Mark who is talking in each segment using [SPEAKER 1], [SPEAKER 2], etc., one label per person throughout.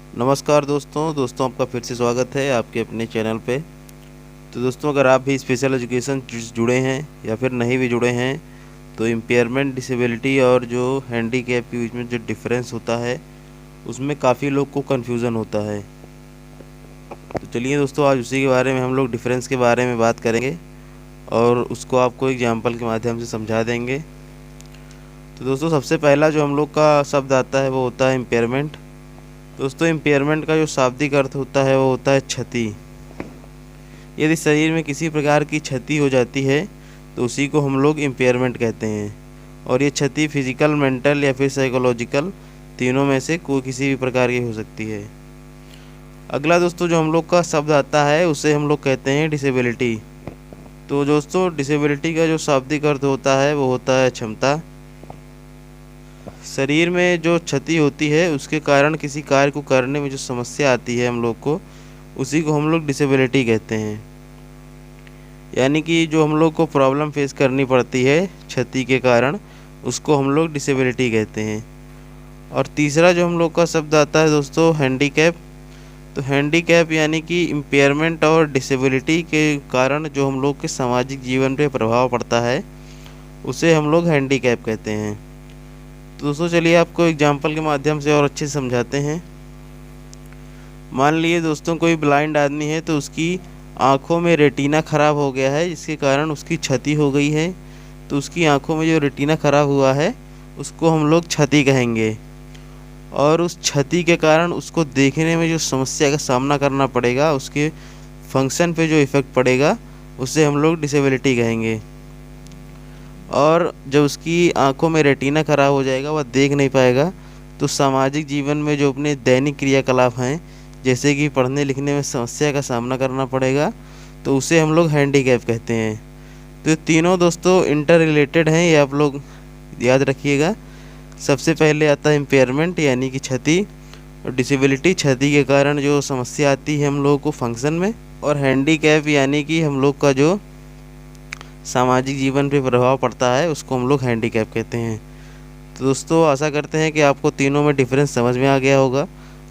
[SPEAKER 1] नमस्कार दोस्तों आपका फिर से स्वागत है आपके अपने चैनल पे। तो दोस्तों, अगर आप भी स्पेशल एजुकेशन जुड़े हैं या फिर नहीं भी जुड़े हैं, तो इम्पेयरमेंट, डिसेबिलिटी और जो हैंडीकैप के बीच में जो डिफरेंस होता है उसमें काफ़ी लोग को कन्फ्यूज़न होता है। तो चलिए दोस्तों, आज उसी के बारे में हम लोग डिफरेंस के बारे में बात करेंगे और उसको आपको एग्जाम्पल के माध्यम से समझा देंगे। तो दोस्तों, सबसे पहला जो हम लोग का शब्द आता है वो होता है इम्पेयरमेंट। दोस्तों, इम्पेयरमेंट का जो शाब्दिक अर्थ होता है वो होता है क्षति। यदि शरीर में किसी प्रकार की क्षति हो जाती है तो उसी को हम लोग इम्पेयरमेंट कहते हैं, और ये क्षति फिजिकल, मेंटल या फिर साइकोलॉजिकल, तीनों में से कोई किसी भी प्रकार की हो सकती है। अगला दोस्तों जो हम लोग का शब्द आता है उसे हम लोग कहते हैं डिसेबिलिटी। तो दोस्तों, डिसेबिलिटी का जो शाब्दिक अर्थ होता है वो होता है क्षमता। शरीर में जो क्षति होती है उसके कारण किसी कार्य को करने में जो समस्या आती है हम लोग को, उसी को हम लोग डिसेबिलिटी कहते हैं। यानी कि जो हम लोग को प्रॉब्लम फेस करनी पड़ती है क्षति के कारण, उसको हम लोग डिसेबिलिटी कहते हैं। और तीसरा जो हम लोग का शब्द आता है दोस्तों, हैंडीकैप। तो हैंडीकैप यानी कि इम्पेयरमेंट और डिसेबिलिटी के कारण जो हम लोग के सामाजिक जीवन पे प्रभाव पड़ता है, उसे हम लोग हैंडीकैप कहते हैं। तो दोस्तों, चलिए आपको एग्जाम्पल के माध्यम से और अच्छे से समझाते हैं। मान लिए दोस्तों, कोई ब्लाइंड आदमी है तो उसकी आँखों में रेटिना ख़राब हो गया है, जिसके कारण उसकी क्षति हो गई है। तो उसकी आँखों में जो रेटिना ख़राब हुआ है उसको हम लोग क्षति कहेंगे, और उस क्षति के कारण उसको देखने में जो समस्या का सामना करना पड़ेगा, उसके फंक्शन पे जो इफ़ेक्ट पड़ेगा, उसे हम लोग डिसेबिलिटी कहेंगे। और जब उसकी आंखों में रेटिना ख़राब हो जाएगा, वह देख नहीं पाएगा, तो सामाजिक जीवन में जो अपने दैनिक क्रियाकलाप हैं, जैसे कि पढ़ने लिखने में समस्या का सामना करना पड़ेगा, तो उसे हम लोग हैंडीकैप कहते हैं। तो ये तीनों दोस्तों इंटर रिलेटेड हैं, ये आप लोग याद रखिएगा। सबसे पहले आता है इम्पेयरमेंट यानी कि क्षति, और डिसेबिलिटी क्षति के कारण जो समस्या आती है हम लोगों को फंक्शन में, और हैंडीकैप यानी कि हम लोग का जो सामाजिक जीवन पे प्रभाव पड़ता है, उसको हम लोग हैंडीकैप कहते हैं। तो दोस्तों, आशा करते हैं कि आपको तीनों में डिफरेंस समझ में आ गया होगा।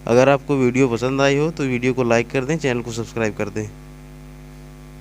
[SPEAKER 1] अगर आपको वीडियो पसंद आई हो तो वीडियो को लाइक कर दें, चैनल को सब्सक्राइब कर दें।